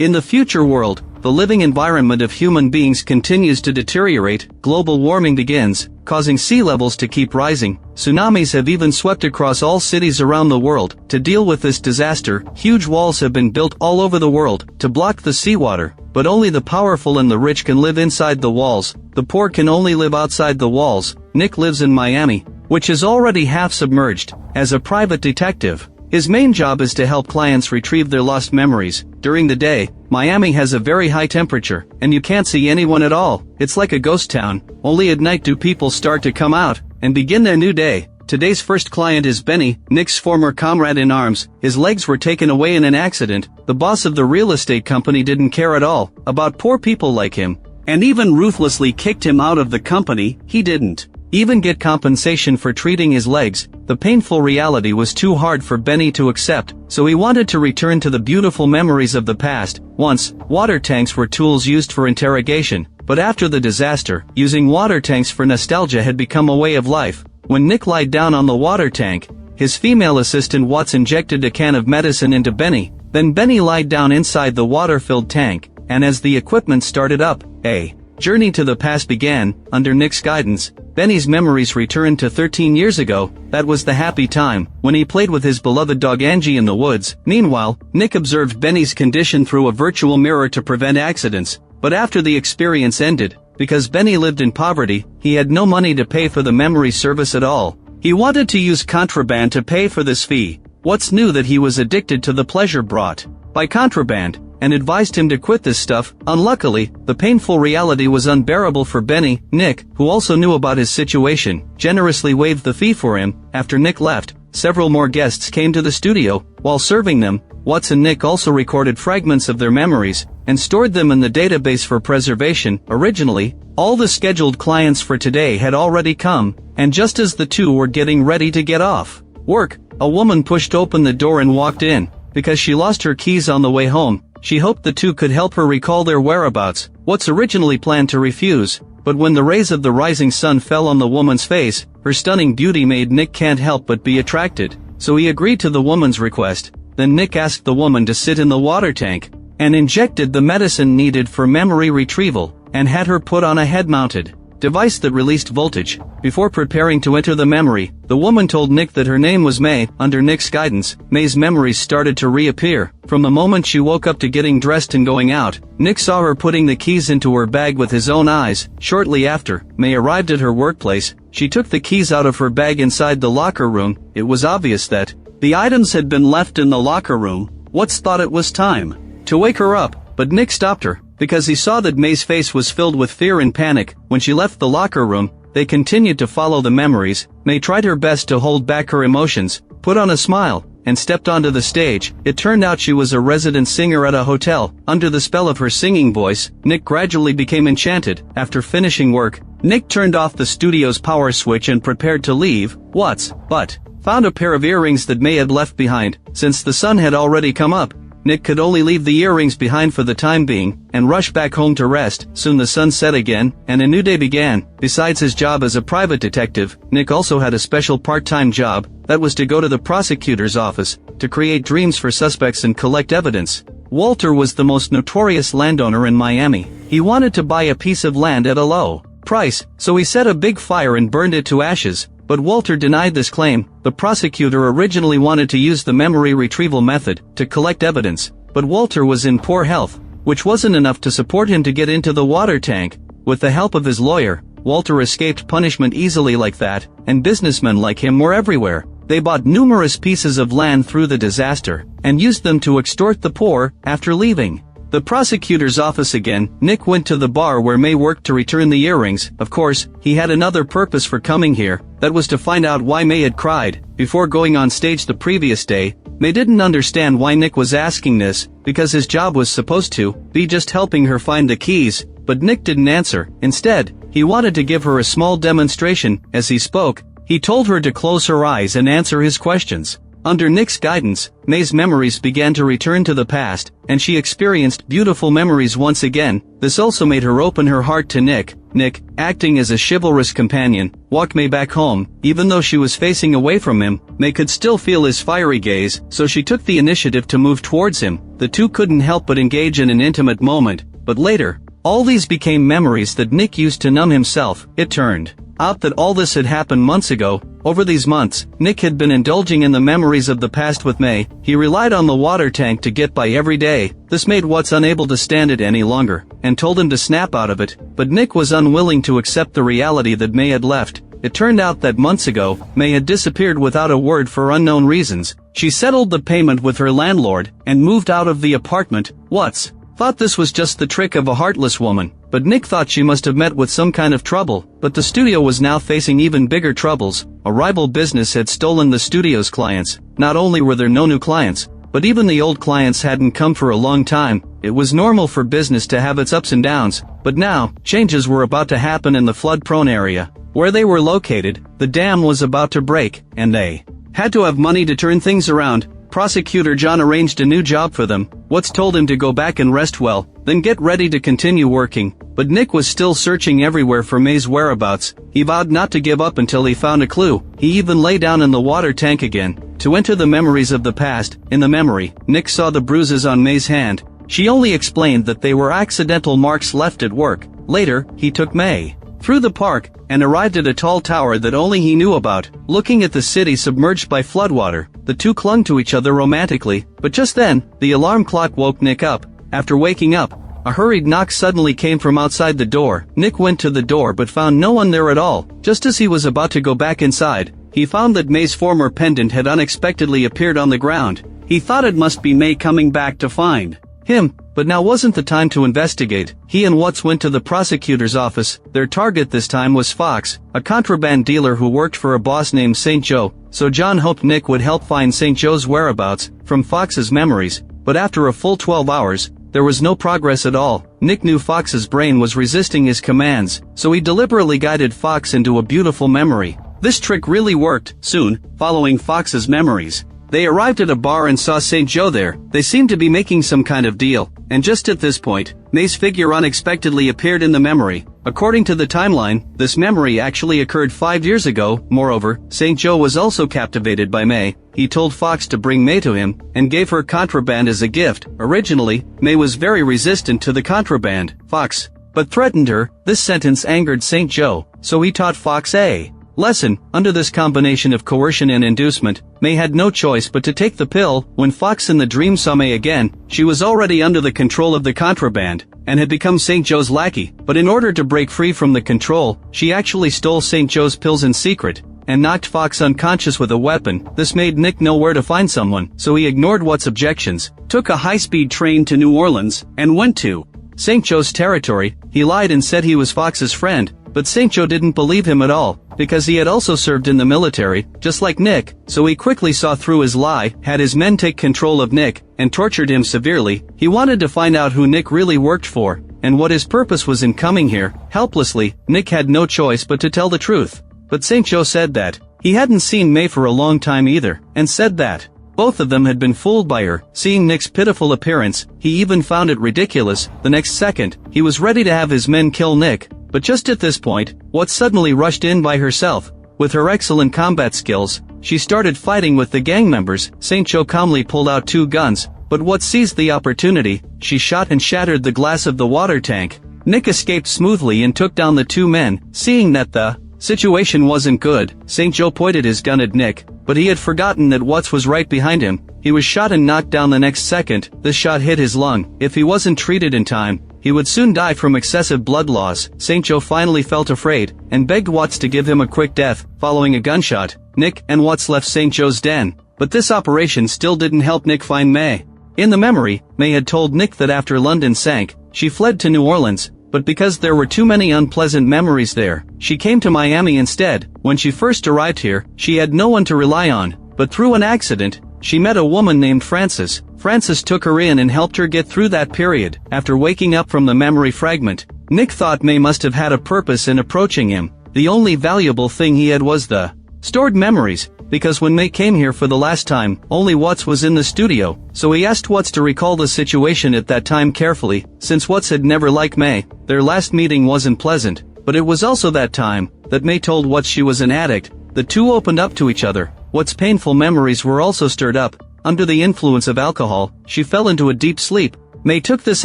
In the future world, the living environment of human beings continues to deteriorate, global warming begins, causing sea levels to keep rising. Tsunamis have even swept across all cities around the world. To deal with this disaster, huge walls have been built all over the world to block the seawater, but only the powerful and the rich can live inside the walls. The poor can only live outside the walls. Nick lives in Miami, which is already half submerged. As a private detective, his main job is to help clients retrieve their lost memories. During the day, Miami has a very high temperature, and you can't see anyone at all. It's like a ghost town. Only at night do people start to come out and begin their new day. Today's first client is Benny, Nick's former comrade in arms. His legs were taken away in an accident. The boss of the real estate company didn't care at all about poor people like him, and even ruthlessly kicked him out of the company. He didn't even get compensation for treating his legs. The painful reality was too hard for Benny to accept, so he wanted to return to the beautiful memories of the past. Once, water tanks were tools used for interrogation, but after the disaster, using water tanks for nostalgia had become a way of life. When Nick lied down on the water tank, his female assistant Watts injected a can of medicine into Benny. Then Benny lied down inside the water-filled tank, and as the equipment started up, a journey to the past began. Under Nick's guidance, Benny's memories returned to 13 years ago. That was the happy time when he played with his beloved dog Angie in the woods. Meanwhile, Nick observed Benny's condition through a virtual mirror to prevent accidents. But after the experience ended, because Benny lived in poverty, he had no money to pay for the memory service at all. He wanted to use contraband to pay for this fee. Watts knew that he was addicted to the pleasure brought by contraband, and advised him to quit this stuff. Unluckily, the painful reality was unbearable for Benny. Nick, who also knew about his situation, generously waived the fee for him. After Nick left, several more guests came to the studio. While serving them, Watts and Nick also recorded fragments of their memories and stored them in the database for preservation. Originally, all the scheduled clients for today had already come, and just as the two were getting ready to get off work, a woman pushed open the door and walked in. Because she lost her keys on the way home, she hoped the two could help her recall their whereabouts. Watts originally planned to refuse, but when the rays of the rising sun fell on the woman's face, her stunning beauty made Nick can't help but be attracted. So he agreed to the woman's request. Then Nick asked the woman to sit in the water tank, and injected the medicine needed for memory retrieval, and had her put on a head-mounted device that released voltage. Before preparing to enter the memory, the woman told Nick that her name was May. Under Nick's guidance, May's memories started to reappear. From the moment she woke up to getting dressed and going out, Nick saw her putting the keys into her bag with his own eyes. Shortly after May arrived at her workplace, she took the keys out of her bag inside the locker room. It was obvious that the items had been left in the locker room. Watts thought it was time to wake her up, but Nick stopped her, because he saw that May's face was filled with fear and panic. When she left the locker room, they continued to follow the memories. May tried her best to hold back her emotions, put on a smile, and stepped onto the stage. It turned out she was a resident singer at a hotel. Under the spell of her singing voice, Nick gradually became enchanted. After finishing work, Nick turned off the studio's power switch and prepared to leave. Watts, but found a pair of earrings that May had left behind. Since the sun had already come up, Nick could only leave the earrings behind for the time being, and rush back home to rest. Soon the sun set again, and a new day began. Besides his job as a private detective, Nick also had a special part-time job, that was to go to the prosecutor's office, to create dreams for suspects and collect evidence. Walter was the most notorious landowner in Miami. He wanted to buy a piece of land at a low price, so he set a big fire and burned it to ashes. But Walter denied this claim. The prosecutor originally wanted to use the memory retrieval method to collect evidence, but Walter was in poor health, which wasn't enough to support him to get into the water tank. With the help of his lawyer, Walter escaped punishment easily like that, and businessmen like him were everywhere. They bought numerous pieces of land through the disaster, and used them to extort the poor. After leaving the prosecutor's office again, Nick went to the bar where May worked to return the earrings. Of course, he had another purpose for coming here, that was to find out why May had cried. Before going on stage the previous day, May didn't understand why Nick was asking this, because his job was supposed to be just helping her find the keys, but Nick didn't answer. Instead, he wanted to give her a small demonstration. As he spoke, he told her to close her eyes and answer his questions. Under Nick's guidance, May's memories began to return to the past, and she experienced beautiful memories once again. This also made her open her heart to Nick. Nick, acting as a chivalrous companion, walked May back home. Even though she was facing away from him, May could still feel his fiery gaze, so she took the initiative to move towards him. The two couldn't help but engage in an intimate moment, but later, all these became memories that Nick used to numb himself. It turned out that all this had happened months ago. Over these months, Nick had been indulging in the memories of the past with May. He relied on the water tank to get by every day. This made Watts unable to stand it any longer, and told him to snap out of it, but Nick was unwilling to accept the reality that May had left. It turned out that months ago, May had disappeared without a word for unknown reasons. She settled the payment with her landlord, and moved out of the apartment. Watts thought this was just the trick of a heartless woman, but Nick thought she must have met with some kind of trouble. But the studio was now facing even bigger troubles. A rival business had stolen the studio's clients. Not only were there no new clients, but even the old clients hadn't come for a long time. It was normal for business to have its ups and downs, but now, changes were about to happen in the flood-prone area. Where they were located, the dam was about to break, and they had to have money to turn things around. Prosecutor John arranged a new job for them. Watts told him to go back and rest well, then get ready to continue working. But Nick was still searching everywhere for May's whereabouts. He vowed not to give up until he found a clue. He even lay down in the water tank again, to enter the memories of the past. In the memory, Nick saw the bruises on May's hand. She only explained that they were accidental marks left at work. Later, he took May through the park, and arrived at a tall tower that only he knew about. Looking at the city submerged by floodwater, the two clung to each other romantically. But just then, the alarm clock woke Nick up. After waking up, a hurried knock suddenly came from outside the door. Nick went to the door but found no one there at all. Just as he was about to go back inside, he found that May's former pendant had unexpectedly appeared on the ground. He thought it must be May coming back to find him, but now wasn't the time to investigate. He and Watts went to the prosecutor's office. Their target this time was Fox, a contraband dealer who worked for a boss named St. Joe. So John hoped Nick would help find St. Joe's whereabouts from Fox's memories, but after a full 12 hours, there was no progress at all. Nick knew Fox's brain was resisting his commands, so he deliberately guided Fox into a beautiful memory. This trick really worked. Soon, following Fox's memories, they arrived at a bar and saw St. Joe there. They seemed to be making some kind of deal, and just at this point, May's figure unexpectedly appeared in the memory. According to the timeline, this memory actually occurred 5 years ago. Moreover, St. Joe was also captivated by May. He told Fox to bring May to him, and gave her contraband as a gift. Originally, May was very resistant to the contraband, Fox, but threatened her. This sentence angered St. Joe, so he taught Fox a lesson. Under this combination of coercion and inducement, May had no choice but to take the pill. When Fox in the dream saw May again, she was already under the control of the contraband, and had become St. Joe's lackey. But in order to break free from the control, she actually stole St. Joe's pills in secret, and knocked Fox unconscious with a weapon. This made Nick know where to find someone, so he ignored Watts' objections, took a high-speed train to New Orleans, and went to St. Joe's territory. He lied and said he was Fox's friend, but St. Joe didn't believe him at all, because he had also served in the military, just like Nick. So he quickly saw through his lie, had his men take control of Nick, and tortured him severely. He wanted to find out who Nick really worked for, and what his purpose was in coming here. Helplessly, Nick had no choice but to tell the truth. But St. Joe said that he hadn't seen May for a long time either, and said that both of them had been fooled by her. Seeing Nick's pitiful appearance, he even found it ridiculous. The next second, he was ready to have his men kill Nick. But just at this point, Watts suddenly rushed in by herself. With her excellent combat skills, she started fighting with the gang members. St. Joe calmly pulled out 2 guns, but Watts seized the opportunity. She shot and shattered the glass of the water tank. Nick escaped smoothly and took down the 2 men. Seeing that the situation wasn't good, St. Joe pointed his gun at Nick, but he had forgotten that Watts was right behind him. He was shot and knocked down the next second. This shot hit his lung. If he wasn't treated in time, he would soon die from excessive blood loss. St. Joe finally felt afraid, and begged Watts to give him a quick death. Following a gunshot, Nick and Watts left St. Joe's den. But this operation still didn't help Nick find May. In the memory, May had told Nick that after London sank, she fled to New Orleans, but because there were too many unpleasant memories there, she came to Miami instead. When she first arrived here, she had no one to rely on, but through an accident, she met a woman named Frances. Frances took her in and helped her get through that period. After waking up from the memory fragment, Nick thought May must have had a purpose in approaching him. The only valuable thing he had was the stored memories. because when May came here for the last time, only Watts was in the studio, so he asked Watts to recall the situation at that time carefully, since Watts had never liked May. Their last meeting wasn't pleasant, but it was also that time that May told Watts she was an addict. The two opened up to each other. Watts' painful memories were also stirred up. Under the influence of alcohol, she fell into a deep sleep. May took this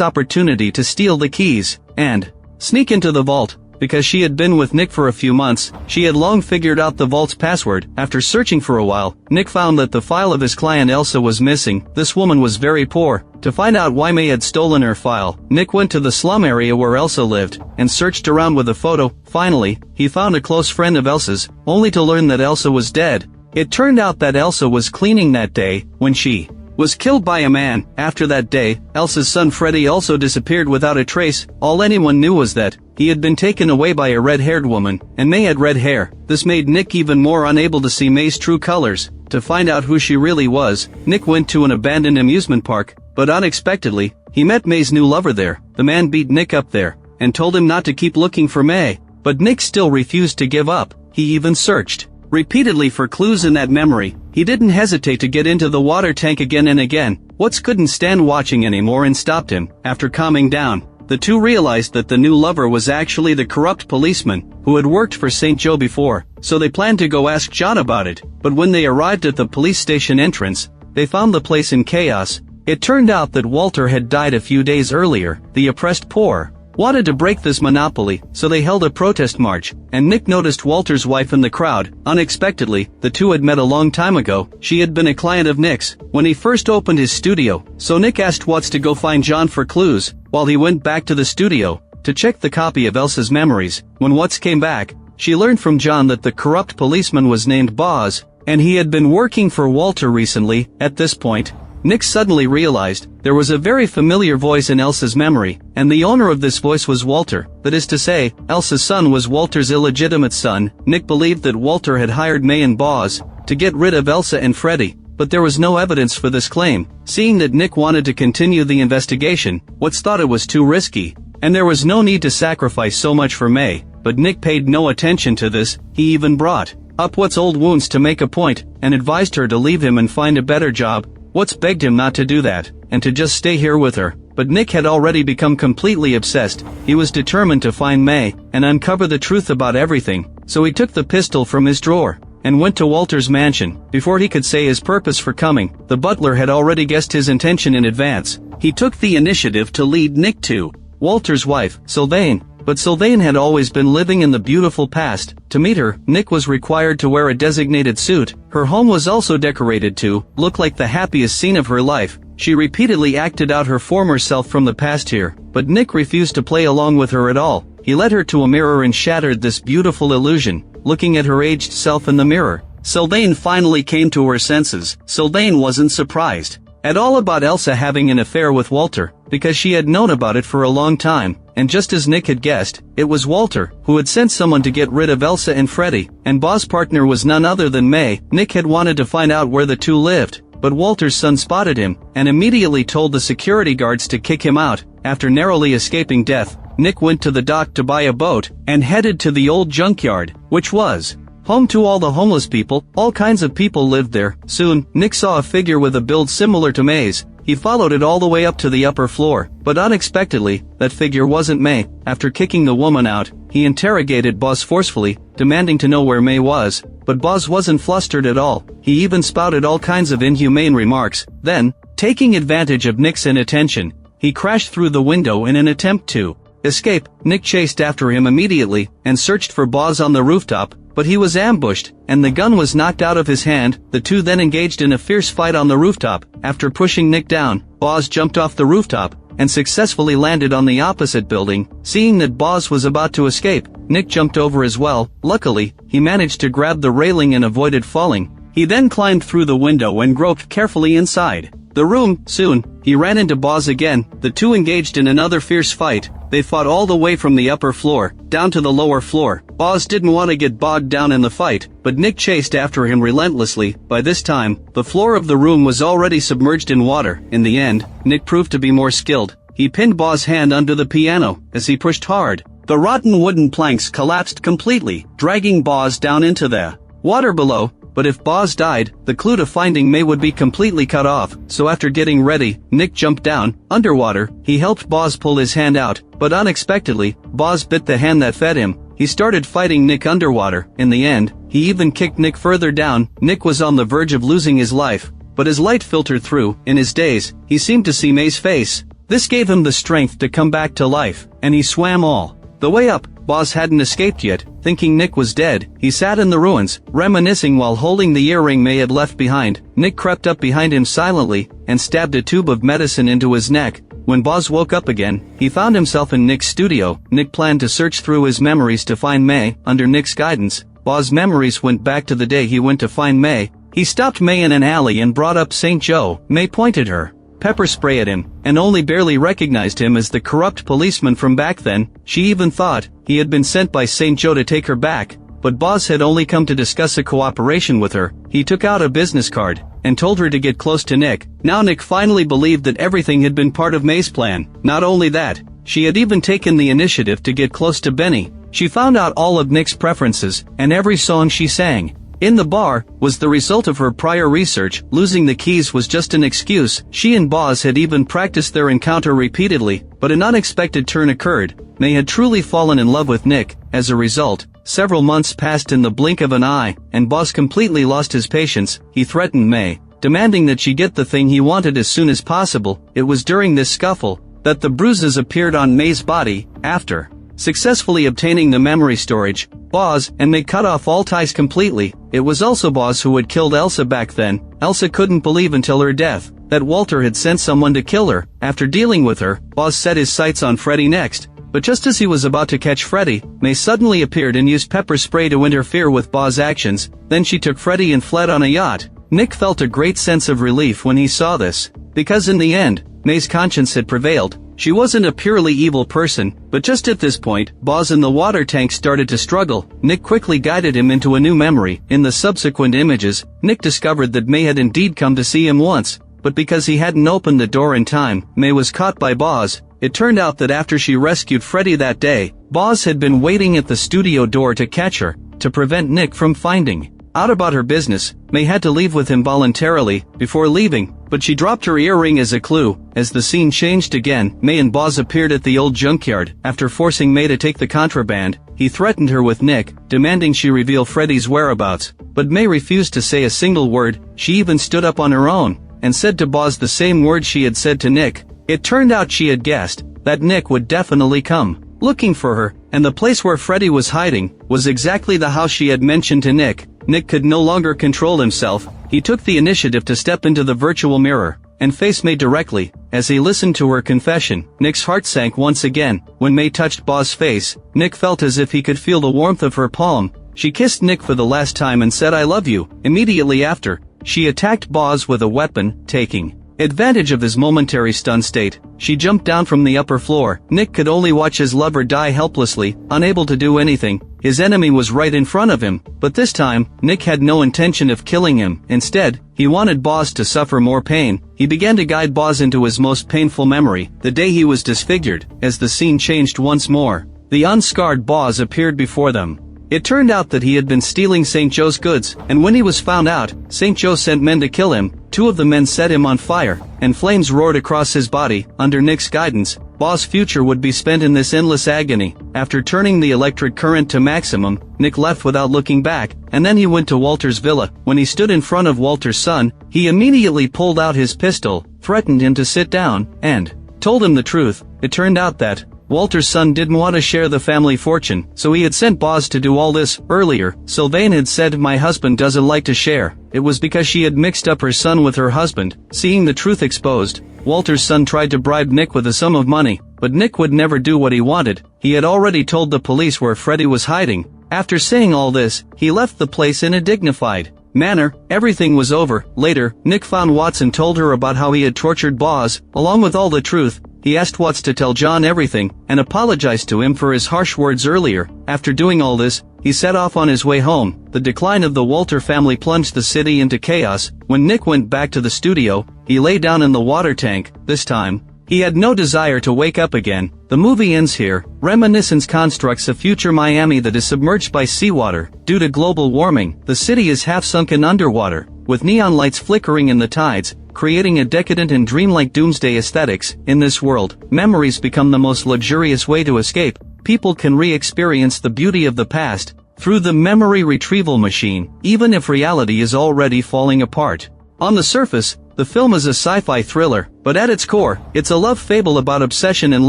opportunity to steal the keys and sneak into the vault. Because she had been with Nick for a few months, she had long figured out the vault's password. After searching for a while, Nick found that the file of his client Elsa was missing. This woman was very poor. To find out why May had stolen her file, Nick went to the slum area where Elsa lived, and searched around with a photo. Finally, he found a close friend of Elsa's, only to learn that Elsa was dead. It turned out that Elsa was cleaning that day, when she was killed by a man. After that day, Elsa's son Freddy also disappeared without a trace. All anyone knew was that he had been taken away by a red-haired woman, and May had red hair. This made Nick even more unable to see May's true colors. To find out who she really was, Nick went to an abandoned amusement park, but unexpectedly, he met May's new lover there. The man beat Nick up there, and told him not to keep looking for May, but Nick still refused to give up. He even searched repeatedly for clues in that memory. He didn't hesitate to get into the water tank again and again. Watts couldn't stand watching anymore and stopped him. After calming down, the two realized that the new lover was actually the corrupt policeman who had worked for St. Joe before, so they planned to go ask John about it. But when they arrived at the police station entrance, they found the place in chaos. It turned out that Walter had died a few days earlier. The oppressed poor wanted to break this monopoly, so they held a protest march, and Nick noticed Walter's wife in the crowd. Unexpectedly, the two had met a long time ago. She had been a client of Nick's when he first opened his studio, so Nick asked Watts to go find John for clues, while he went back to the studio to check the copy of Elsa's memories. When Watts came back, she learned from John that the corrupt policeman was named Boz, and he had been working for Walter recently. At this point, Nick suddenly realized there was a very familiar voice in Elsa's memory, and the owner of this voice was Walter. That is to say, Elsa's son was Walter's illegitimate son. Nick believed that Walter had hired May and Boz to get rid of Elsa and Freddy, but there was no evidence for this claim. Seeing that Nick wanted to continue the investigation, Watts thought it was too risky, and there was no need to sacrifice so much for May, but Nick paid no attention to this. He even brought up Watts' old wounds to make a point, and advised her to leave him and find a better job. Watts begged him not to do that, and to just stay here with her, but Nick had already become completely obsessed. He was determined to find May, and uncover the truth about everything, so he took the pistol from his drawer, and went to Walter's mansion. Before he could say his purpose for coming, the butler had already guessed his intention in advance. He took the initiative to lead Nick to Walter's wife, Sylvain. But Sylvain had always been living in the beautiful past. To meet her, Nick was required to wear a designated suit. Her home was also decorated to look like the happiest scene of her life. She repeatedly acted out her former self from the past here, but Nick refused to play along with her at all. He led her to a mirror and shattered this beautiful illusion, looking at her aged self in the mirror. Sylvain finally came to her senses. Sylvain wasn't surprised at all about Elsa having an affair with Walter, because she had known about it for a long time, and just as Nick had guessed, it was Walter who had sent someone to get rid of Elsa and Freddy, and Boz's partner was none other than May. Nick had wanted to find out where the two lived, but Walter's son spotted him, and immediately told the security guards to kick him out. After narrowly escaping death, Nick went to the dock to buy a boat, and headed to the old junkyard, which was home to all the homeless people. All kinds of people lived there. Soon, Nick saw a figure with a build similar to May's. He followed it all the way up to the upper floor, but unexpectedly, that figure wasn't May. After kicking the woman out, he interrogated Boz forcefully, demanding to know where May was, but Boz wasn't flustered at all. He even spouted all kinds of inhumane remarks. Then, taking advantage of Nick's inattention, he crashed through the window in an attempt to escape. Nick chased after him immediately, and searched for Boz on the rooftop, but he was ambushed, and the gun was knocked out of his hand. The two then engaged in a fierce fight on the rooftop. After pushing Nick down, Boz jumped off the rooftop, and successfully landed on the opposite building. Seeing that Boz was about to escape, Nick jumped over as well. Luckily, he managed to grab the railing and avoided falling. He then climbed through the window and groped carefully inside the room. Soon, he ran into Boz again. The two engaged in another fierce fight. They fought all the way from the upper floor down to the lower floor. Boz didn't want to get bogged down in the fight, but Nick chased after him relentlessly. By this time, the floor of the room was already submerged in water. In the end, Nick proved to be more skilled. He pinned Boz's hand under the piano. As he pushed hard, the rotten wooden planks collapsed completely, dragging Boz down into the water below. but if Boz died, the clue to finding May would be completely cut off. So after getting ready, Nick jumped down. Underwater, he helped Boz pull his hand out, but unexpectedly, Boz bit the hand that fed him. He started fighting Nick underwater. In the end, he even kicked Nick further down. Nick was on the verge of losing his life, but as light filtered through, in his daze, he seemed to see May's face. This gave him the strength to come back to life, and he swam all the way up. Boz hadn't escaped yet. Thinking Nick was dead, he sat in the ruins, reminiscing while holding the earring May had left behind. Nick crept up behind him silently, and stabbed a tube of medicine into his neck. When Boz woke up again, he found himself in Nick's studio. Nick planned to search through his memories to find May. Under Nick's guidance, Boz's memories went back to the day he went to find May. He stopped May in an alley and brought up St. Joe. May pointed her pepper spray at him, and only barely recognized him as the corrupt policeman from back then. She even thought he had been sent by St. Joe to take her back, but Boz had only come to discuss a cooperation with her. He took out a business card, and told her to get close to Nick. Now Nick finally believed that everything had been part of May's plan. Not only that, she had even taken the initiative to get close to Benny. She found out all of Nick's preferences, and every song she sang in the bar was the result of her prior research. Losing the keys was just an excuse. She and Boz had even practiced their encounter repeatedly, but an unexpected turn occurred. May had truly fallen in love with Nick. As a result, several months passed in the blink of an eye, and Boz completely lost his patience. He threatened May, demanding that she get the thing he wanted as soon as possible. It was during this scuffle that the bruises appeared on May's body. After successfully obtaining the memory storage, Boz and May cut off all ties completely. It was also Boz who had killed Elsa back then. Elsa couldn't believe until her death that Walter had sent someone to kill her. After dealing with her, Boz set his sights on Freddy next. But just as he was about to catch Freddy, May suddenly appeared and used pepper spray to interfere with Boz's actions. Then she took Freddy and fled on a yacht. Nick felt a great sense of relief when he saw this, because in the end, May's conscience had prevailed. She wasn't a purely evil person, but just at this point, Boz in the water tank started to struggle. Nick quickly guided him into a new memory. In the subsequent images, Nick discovered that May had indeed come to see him once, but because he hadn't opened the door in time, May was caught by Boz. It turned out that after she rescued Freddy that day, Boz had been waiting at the studio door to catch her, to prevent Nick from finding out about her business. May had to leave with him voluntarily. Before leaving, but she dropped her earring as a clue. As the scene changed again, May and Boz appeared at the old junkyard. After forcing May to take the contraband, he threatened her with Nick, demanding she reveal Freddy's whereabouts. But May refused to say a single word. She even stood up on her own, and said to Boz the same words she had said to Nick. It turned out she had guessed that Nick would definitely come looking for her, and the place where Freddy was hiding was exactly the house she had mentioned to Nick. Nick could no longer control himself. He took the initiative to step into the virtual mirror and face May directly. As he listened to her confession, Nick's heart sank once again. When May touched Boz's face, Nick felt as if he could feel the warmth of her palm. She kissed Nick for the last time and said, "I love you." Immediately after, she attacked Boz with a weapon. Taking advantage of his momentary stunned state, she jumped down from the upper floor. Nick could only watch his lover die helplessly, unable to do anything. His enemy was right in front of him, but this time, Nick had no intention of killing him. Instead, he wanted Boz to suffer more pain. He began to guide Boz into his most painful memory, the day he was disfigured. As the scene changed once more, the unscarred Boz appeared before them. It turned out that he had been stealing St. Joe's goods, and when he was found out, St. Joe sent men to kill him. 2 of the men set him on fire, and flames roared across his body. Under Nick's guidance, Boz's future would be spent in this endless agony. After turning the electric current to maximum, Nick left without looking back, and then he went to Walter's villa. When he stood in front of Walter's son, he immediately pulled out his pistol, threatened him to sit down, and told him the truth. It turned out that Walter's son didn't want to share the family fortune, so he had sent Boz to do all this. Earlier, Sylvain had said, "My husband doesn't like to share." It was because she had mixed up her son with her husband. Seeing the truth exposed, Walter's son tried to bribe Nick with a sum of money, but Nick would never do what he wanted. He had already told the police where Freddy was hiding. After saying all this, he left the place in a dignified manner. Everything was over. Later, Nick found Watts and told her about how he had tortured Boz. Along with all the truth, he asked Watts to tell John everything, and apologized to him for his harsh words earlier. After doing all this, he set off on his way home. The decline of the Walter family plunged the city into chaos. When Nick went back to the studio, he lay down in the water tank. This time, He had no desire to wake up again. The movie ends here. Reminiscence constructs a future Miami that is submerged by seawater. Due to global warming, the city is half sunken underwater, with neon lights flickering in the tides, creating a decadent and dreamlike doomsday aesthetics. In this world, memories become the most luxurious way to escape. People can re-experience the beauty of the past through the memory retrieval machine, even if reality is already falling apart. On the surface, the film is a sci-fi thriller, but at its core, it's a love fable about obsession and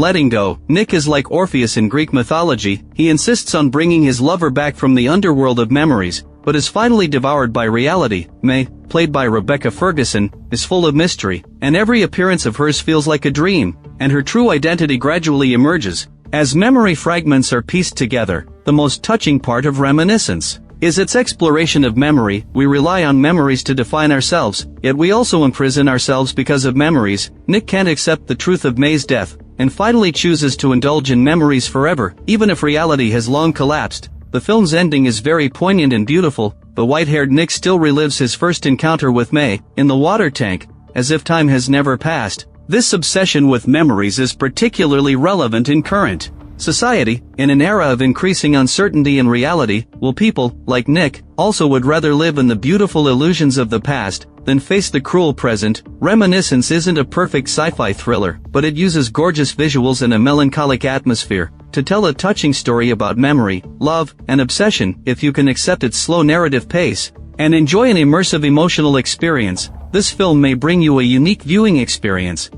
letting go. Nick is like Orpheus in Greek mythology. He insists on bringing his lover back from the underworld of memories, but is finally devoured by reality. May, played by Rebecca Ferguson, is full of mystery, and every appearance of hers feels like a dream, and her true identity gradually emerges as memory fragments are pieced together. The most touching part of Reminiscence is its exploration of memory. We rely on memories to define ourselves, yet we also imprison ourselves because of memories. Nick can't accept the truth of May's death, and finally chooses to indulge in memories forever, even if reality has long collapsed. The film's ending is very poignant and beautiful. The white-haired Nick still relives his first encounter with May, in the water tank, as if time has never passed. This obsession with memories is particularly relevant in current society. In an era of increasing uncertainty in reality, will people, like Nick, also would rather live in the beautiful illusions of the past than face the cruel present? Reminiscence isn't a perfect sci-fi thriller, but it uses gorgeous visuals and a melancholic atmosphere to tell a touching story about memory, love, and obsession. If you can accept its slow narrative pace and enjoy an immersive emotional experience, this film may bring you a unique viewing experience.